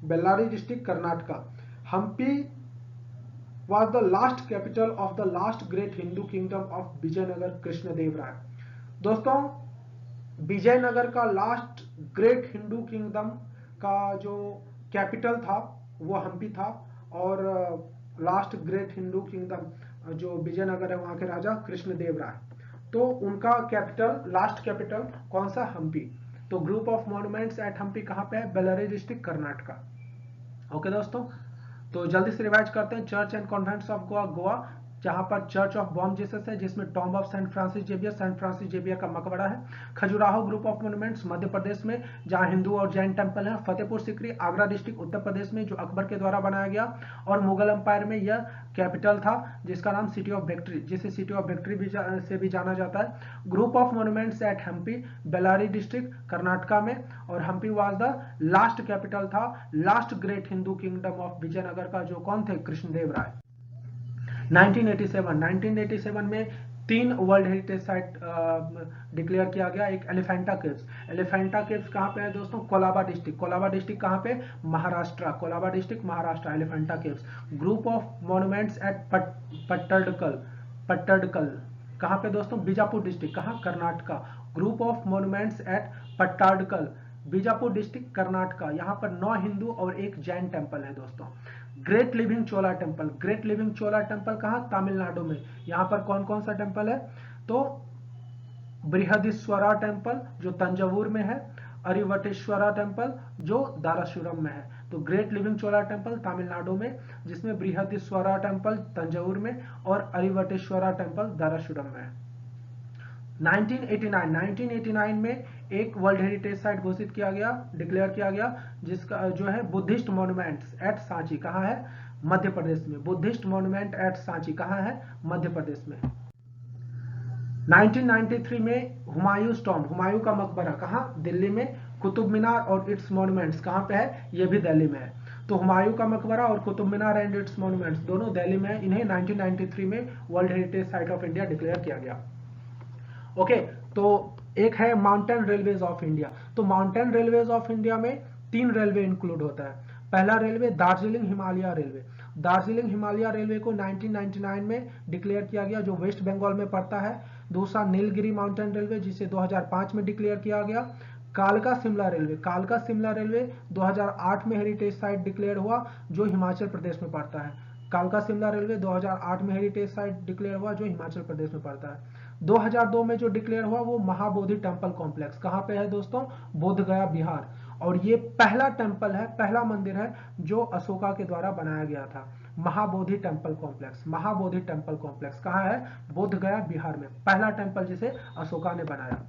Bellary district Karnataka. Hampi was the last capital of the last great Hindu kingdom of Vijayanagar Krishnadeva Raya. दोस्तों, विजयनगर का लास्ट ग्रेट हिंदू किंगडम का जो कैपिटल था वो हम्पी था, और लास्ट ग्रेट हिंदू किंगडम जो विजयनगर है, वहां के राजा कृष्णदेव राय, तो उनका कैपिटल, लास्ट कैपिटल कौन सा? हम्पी। तो group of monuments at Hampi कहां पे है? बेल्लारी डिस्ट्रिक्ट कर्नाटका। ओके दोस्तों, तो जल्दी से रिवाइज करते हैं। Church and convents of Goa, Goa जहां पर चर्च ऑफ बॉम जेसस है, जिसमें tomb of Saint Francis Xavier, Saint Francis Xavier का मकबरा है। Khajuraho group of monuments Madhya Pradesh में, जहां हिंदू और जैन टेम्पल है। फतेहपुर सिकरी आगरा डिस्ट्रिक्ट उत्तर प्रदेश में, जो अकबर के द्वारा बनाया गया, और मुगल अंपायर में यह कैपिटल था, जिसका नाम सिटी ऑफ विक्ट्री, जिसे सिटी ऑफ विक्ट्री से भी जाना जाता है। Group of monuments at Hampi, Bellary district Karnataka में, और Hampi was the last capital था, last great Hindu kingdom of Vijayanagar का, जो कौन थे? कृष्णदेव राय। 1987 में 3 वर्ल्ड हेरिटेज साइट डिक्लेयर किया गया। एक एलिफेंटा केव्स, एलिफेंटा केव्स कहां पे है दोस्तों? कोलाबा डिस्ट्रिक्ट, कोलाबा डिस्ट्रिक्ट कहां पे? Maharashtra, Colaba district Maharashtra, Elephanta caves. Group of monuments eight Pattadakal, Pattadakal कहां पे दोस्तों? बीजापुर डिस्ट्रिक्ट, कहां? Karnataka. Group of monuments eight Pattadakal, Bijapur district Karnataka. यहां पर 9 हिंदू और 1 जैन टेम्पल है दोस्तों। ग्रेट लिविंग चोला टेम्पल, ग्रेट लिविंग चोला टेम्पल कहां? तमिलनाडु में। यहां पर कौन कौन सा टेम्पल है? तो बृहदीश्वरा टेम्पल जो तंजावुर में है, अरिवटेश्वरा टेम्पल जो दारासुरम में है। तो ग्रेट लिविंग चोला टेम्पल तमिलनाडु में, जिसमें बृहदीश्वरा टेम्पल तंजावुर में और अरिवटेश्वरा टेम्पल दारासुरम में है। 1989 में एक वर्ल्ड हेरिटेज साइट घोषित किया गया, डिक्लेयर किया गया, जिसका जो है बुद्धिस्ट मॉन्यूमेंट्स एट सांची, कहां है? मध्य प्रदेश में। बुद्धिस्ट मॉन्यूमेंट एट सांची कहां है? मध्य प्रदेश में। 1993 में हुमायूंस टॉम्ब, हुमायूं का मकबरा कहां? दिल्ली में। कुतुब मीनार और इट्स मॉन्यूमेंट्स कहां पे है? ये भी दिल्ली में है। तो हुमायूं का मकबरा और Qutub Minar and it's monuments दोनों दिल्ली में है। इन्हें 1993 में world heritage site of India declare किया गया। ओके, तो एक है माउंटेन रेलवेज ऑफ इंडिया। तो माउंटेन रेलवेज ऑफ इंडिया में 3 रेलवे इंक्लूड होता है। पहला railway Darjeeling Himalaya railway, Darjeeling Himalaya railway को 1999 में डिक्लेयर किया गया, जो वेस्ट बंगाल में पड़ता है। दूसरा नीलगिरी माउंटेन रेलवे, जिसे 2005 में डिक्लेयर किया गया। कालका शिमला रेलवे, कालका शिमला रेलवे 2008 में हेरिटेज साइट डिक्लेयर हुआ, जो हिमाचल प्रदेश में पड़ता है। कालका शिमला रेलवे 2008 में हेरिटेज साइट डिक्लेयर हुआ, जो हिमाचल प्रदेश में पड़ता है। 2002 में जो डिक्लेयर हुआ वो महाबोधि टेम्पल कॉम्प्लेक्स, कहाँ पे है दोस्तों, बोध गया बिहार। और ये पहला टेम्पल है, पहला मंदिर है जो अशोका के द्वारा बनाया गया था। Mahabodhi temple complex, Mahabodhi temple complex कहाँ है, बोध गया बिहार में, पहला टेम्पल जिसे अशोका ने बनाया।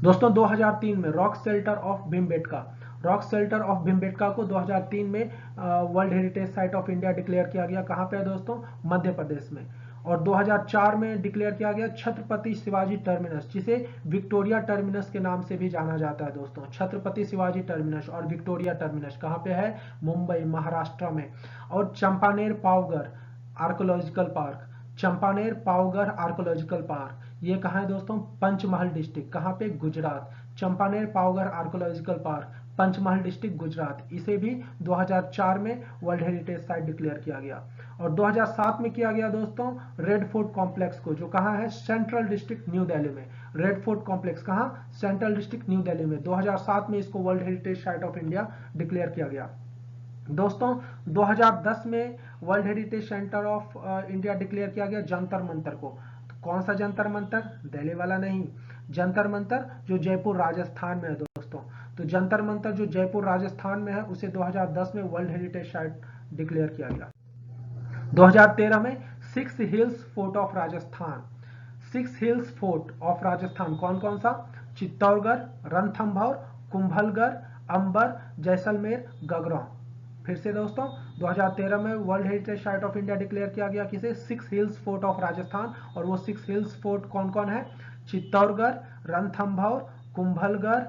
दोस्तों 2003 में rock shelter of Bhimbetka, rock shelter of Bhimbetka को 2003 में world heritage site of India declare किया गया। कहां पे है दोस्तों, मध्य प्रदेश में। और 2004 में डिक्लेयर किया गया छत्रपति शिवाजी टर्मिनस, जिसे विक्टोरिया टर्मिनस के नाम से भी जाना जाता है दोस्तों। छत्रपति शिवाजी टर्मिनस और विक्टोरिया टर्मिनस कहां पे है, मुंबई महाराष्ट्र में। और Champaner Pavagadh archaeological park, Champaner Pavagadh archaeological park, ये कहाँ है दोस्तों, पंचमहल डिस्ट्रिक्ट, कहाँ पे, Gujarat. Champaner Pavagadh archaeological park, Panchmahal district, Gujarat. इसे भी 2004 में वर्ल्ड हेरिटेज साइट डिक्लेयर किया गया। और 2007 में किया गया दोस्तों रेड फोर्ट कॉम्प्लेक्स को, जो कहाँ है, सेंट्रल डिस्ट्रिक्ट न्यू दिल्ली में। रेड फोर्ट कॉम्प्लेक्स कहाँ, सेंट्रल डिस्ट्रिक्ट न्यू दिल्ली में। 2007 में इसको world heritage site of India declare किया गया। दोस्तों 2010 में world heritage centre of India declare किया गया जंतर मंतर को। तो कौन सा जंतर मंतर, दिल्ली वाला नहीं, जंतर मंतर जो जयपुर राजस्थान में है दोस्तों। तो जंतर मंतर जो जयपुर राजस्थान में है उसे 2010 में वर्ल्ड हेरिटेज साइट डिक्लेयर किया गया। 2013 में six hills fort of Rajasthan, six hills fort of Rajasthan कौन कौन सा, चित्तौड़गढ़, रणथंभौर, कुंभलगढ़, अंबर, जैसलमेर, गगरांव। फिर से दोस्तों 2013 में world heritage site of India declare किया गया किसे, six hills fort of Rajasthan. और वो सिक्स हिल्स फोर्ट कौन कौन है, चित्तौड़गढ़, रणथंभौर, कुंभलगढ़,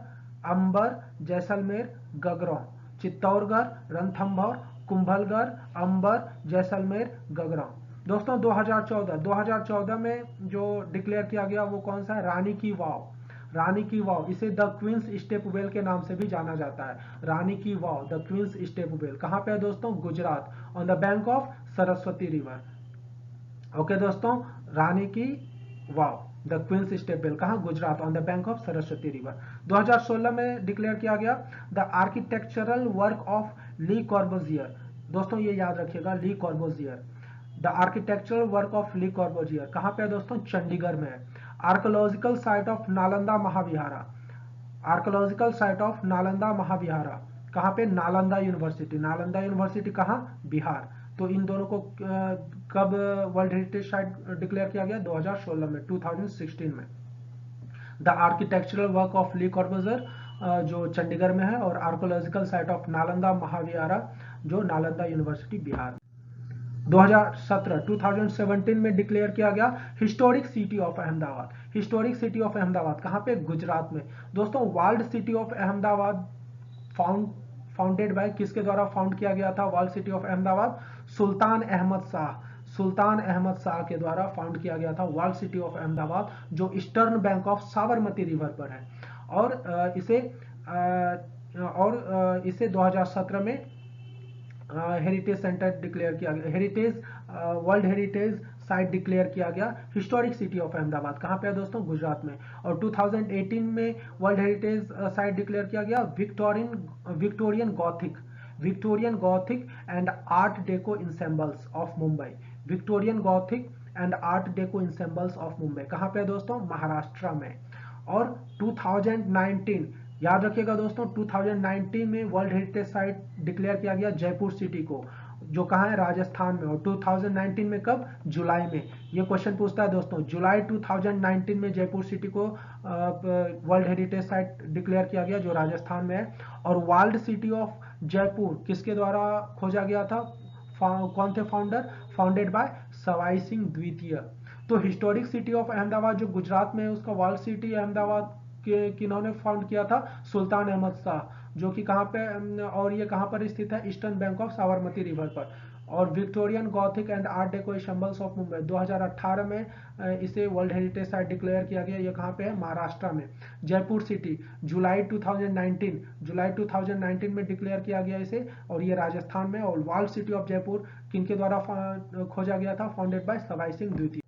अंबर, जैसलमेर, गगरांव। चित्तौड़गढ़, रणथंभौर, कुंभलगढ़, अंबर, जैसलमेर, गगरांव। दोस्तों 2014 में जो डिक्लेयर किया गया वो कौन सा है, रानी की वाव, रानी की वाव। इसे द क्वींस स्टेप वेल के नाम से भी जाना जाता है। रानी की वाव, द क्वींस स्टेप वेल, कहां पे है दोस्तों, Gujarat, on the bank of Saraswati river. Okay दोस्तों, रानी की वाव, द क्वींस स्टेप वेल, कहां, Gujarat, on the bank of Saraswati river. 2016 में डिक्लेयर किया गया द आर्किटेक्चरल वर्क ऑफ ली कॉर्बुजियर। दोस्तों ये याद रखिएगा, ली कॉर्बुजियर, द आर्किटेक्चरल वर्क ऑफ ली कॉर्बुजियर कहां पे है दोस्तों, चंडीगढ़ में है। Archaeological site of Nalanda Mahavihara, archaeological site of Nalanda Mahavihara कहां पे, नालंदा यूनिवर्सिटी, नालंदा यूनिवर्सिटी कहां, बिहार। तो इन दोनों को कब वर्ल्ड हेरिटेज साइट डिक्लेयर किया गया, 2016 में, 2016 में। द आर्किटेक्चरल वर्क ऑफ ली कॉर्बुजियर जो चंडीगढ़ में है, और archaeological site of Nalanda Mahavihara जो नालंदा यूनिवर्सिटी बिहार। 2017 में डिक्लेयर किया गया historic city of Ahmedabad, historic city of Ahmedabad कहां पे, गुजरात में। दोस्तों world city of Ahmedabad founded by, किसके द्वारा फाउंड किया गया था वर्ल्ड सिटी ऑफ अहमदाबाद, सुल्तान अहमद शाह, सुल्तान अहमद शाह के द्वारा फाउंड किया गया था वर्ल्ड सिटी ऑफ अहमदाबाद, जो eastern bank of Sabarmati river पर है। और इसे 2017 में हेरिटेज सेंटर डिक्लेयर किया गया, heritage world heritage site declare किया गया हिस्टोरिक सिटी ऑफ अहमदाबाद, कहां पे है दोस्तों, गुजरात में। और 2018 में वर्ल्ड हेरिटेज साइट डिक्लेयर किया गया Victorian Gothic, Victorian Gothic and art deco ensembles of Mumbai, Victorian Gothic and art deco ensembles of Mumbai कहां पे है दोस्तों, महाराष्ट्र में। और 2019 याद रखिएगा दोस्तों, 2019 में वर्ल्ड हेरिटेज साइट डिक्लेयर किया गया जयपुर सिटी को, जो कहां है, राजस्थान में। और 2019 में कब, जुलाई में। ये क्वेश्चन पूछता है दोस्तों, जुलाई 2019 में जयपुर सिटी को वर्ल्ड हेरिटेज साइट डिक्लेयर किया गया जो राजस्थान में है। और वर्ल्ड सिटी ऑफ जयपुर किसके द्वारा खोजा गया था, कौन थे founder, founded by Sawai Singh द्वितीय। तो हिस्टोरिक सिटी ऑफ अहमदाबाद जो गुजरात में है उसका वर्ल्ड सिटी अहमदाबाद किन्होंने फाउंड किया था, सुल्तान अहमद शाह, जो कि कहां पे, और ये कहां पर स्थित है, eastern bank of Sabarmati river पर। और Victorian Gothic and art deco symbols of Mumbai 2018 में इसे वर्ल्ड हेरिटेज साइट डिक्लेयर किया गया, ये कहां पे है, महाराष्ट्र में। जयपुर सिटी जुलाई 2019 में डिक्लेयर किया गया इसे, और ये राजस्थान में। और वर्ल्ड सिटी ऑफ जयपुर किनके द्वारा खोजा गया था, फाउंडेड बाय सवाई सिंह द्वितीय।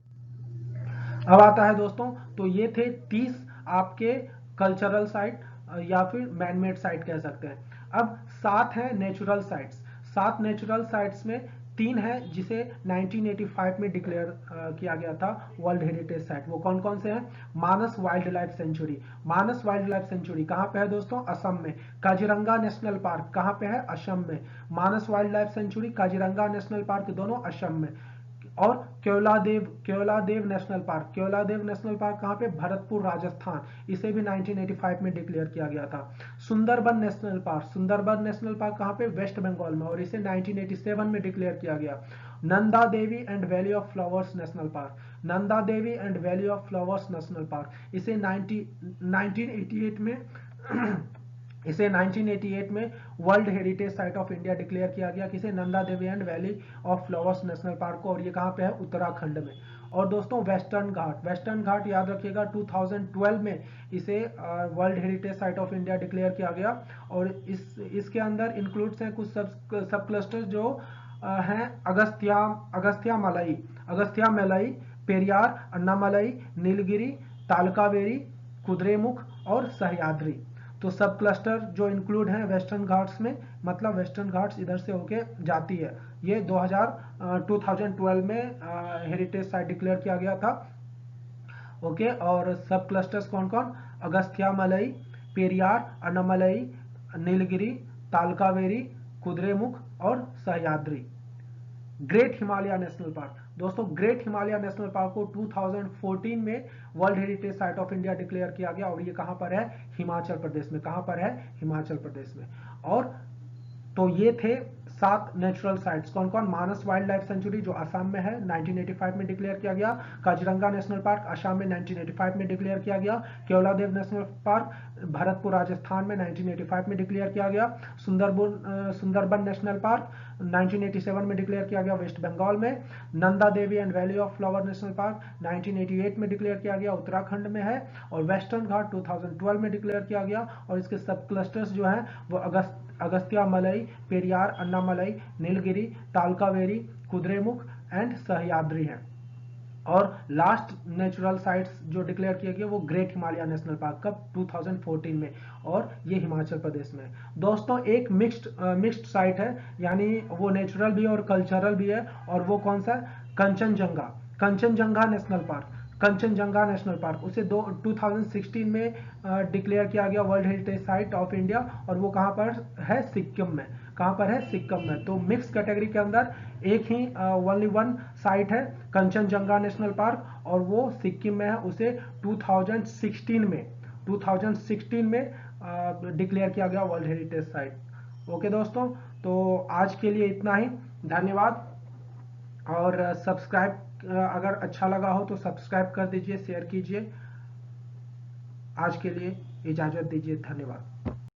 अब आता है दोस्तों, तो ये थे 30 आपके कल्चरल साइट या फिर मैनमेड साइट कह सकते हैं। अब 7 है नेचुरल साइट्स, 7 नेचुरल साइट्स में 3 है जिसे 1985 में डिक्लेयर किया गया था वर्ल्ड हेरिटेज साइट। वो कौन कौन से हैं? मानस वाइल्ड लाइफ सेंचुरी। मानस वाइल्ड लाइफ सेंचुरी कहां पे है दोस्तों? असम में। काजीरंगा नेशनल पार्क कहां पे है? असम में। Manas wildlife sanctuary, Kaziranga national park दोनों असम में। और Keoladeo national park, Keoladeo national park कहां पे? भरतपुर राजस्थान। इसे भी 1985 में डिक्लेयर किया गया था। Sundarban national park, Sundarban national park कहां पे? वेस्ट बंगाल में, और इसे 1987 में डिक्लेयर किया गया। Nanda Devi and valley of flowers national park, Nanda Devi and valley of flowers national park, इसे 1988 में इसे 1988 में world heritage site of India declare किया गया। किसे? Nanda Devi and valley of flowers national park को, और ये कहां पे है? उत्तराखंड में। और दोस्तों वेस्टर्न घाट, वेस्टर्न घाट याद रखिएगा 2012 में इसे world heritage site of India declare किया गया। और इसके अंदर इंक्लूड्स हैं कुछ सब क्लस्टर जो हैं अगस्त्या मलाई, पेरियार, अन्नामलाई, नीलगिरी, तालकावेरी, कुद्रेमुख और सह्याद्री। तो सब क्लस्टर जो इंक्लूड हैं वेस्टर्न घाट्स में, मतलब वेस्टर्न घाट्स इधर से होके जाती है। ये 2012 में हेरिटेज साइट डिक्लेयर किया गया था। ओके, और सब क्लस्टर्स कौन कौन? अगस्त्यामलई, पेरियार, अन्नामलई, नीलगिरी, तालकावेरी, कुद्रेमुख और Sahyadri. Great Himalaya national park, दोस्तों ग्रेट हिमालय नेशनल पार्क को 2014 में world heritage site of India declare किया गया, और ये कहां पर है? हिमाचल प्रदेश में। कहां पर है? हिमाचल प्रदेश में। और तो ये थे 7 नेचुरल साइट्स। कौन कौन? मानस वाइल्ड लाइफ सेंचुरी जो असम में है, 1985 में डिक्लेयर किया गया। काजीरंगा नेशनल पार्क असम में 1985 में डिक्लेयर किया गया। केवलादेव नेशनल पार्क भरतपुर राजस्थान में 1985 में डिक्लेयर किया गया। सुंदरबन नेशनल पार्क 1987 में डिक्लेयर किया गया वेस्ट बंगाल में। Nanda Devi and valley of flower national park 1988 में डिक्लेयर किया गया, उत्तराखंड में है। और वेस्टर्न घाट 2012 में डिक्लेयर किया गया, और इसके सब क्लस्टर्स जो हैं वो अगस्त्यामलई, पेरियार, अन्नामलई, नीलगिरी, तालकावेरी, कुद्रेमुख एंड सह्याद्री हैं। और लास्ट नेचुरल साइट्स जो डिक्लेयर किए गए वो ग्रेट हिमालय नेशनल पार्क कब? 2014 में, और ये हिमाचल प्रदेश में। दोस्तों एक मिक्स्ड साइट है, यानी वो नेचुरल भी है और कल्चरल भी है, और वो कौन सा? Kanchenjunga national park, Kanchenjunga national park उसे 2016 में डिक्लेयर किया गया world heritage site of India, और वो कहां पर है? सिक्किम में। कहां पर है? सिक्किम में। तो मिक्स कैटेगरी के अंदर एक ही ओनली वन साइट है कंचनजंगा नेशनल पार्क, और वो सिक्किम में है। उसे 2016 में डिक्लेयर किया गया वर्ल्ड हेरिटेज साइट। ओके दोस्तों, तो आज के लिए इतना ही। धन्यवाद। और सब्सक्राइब, अगर अच्छा लगा हो तो सब्सक्राइब कर दीजिए, शेयर कीजिए। आज के लिए इजाजत दीजिए, धन्यवाद।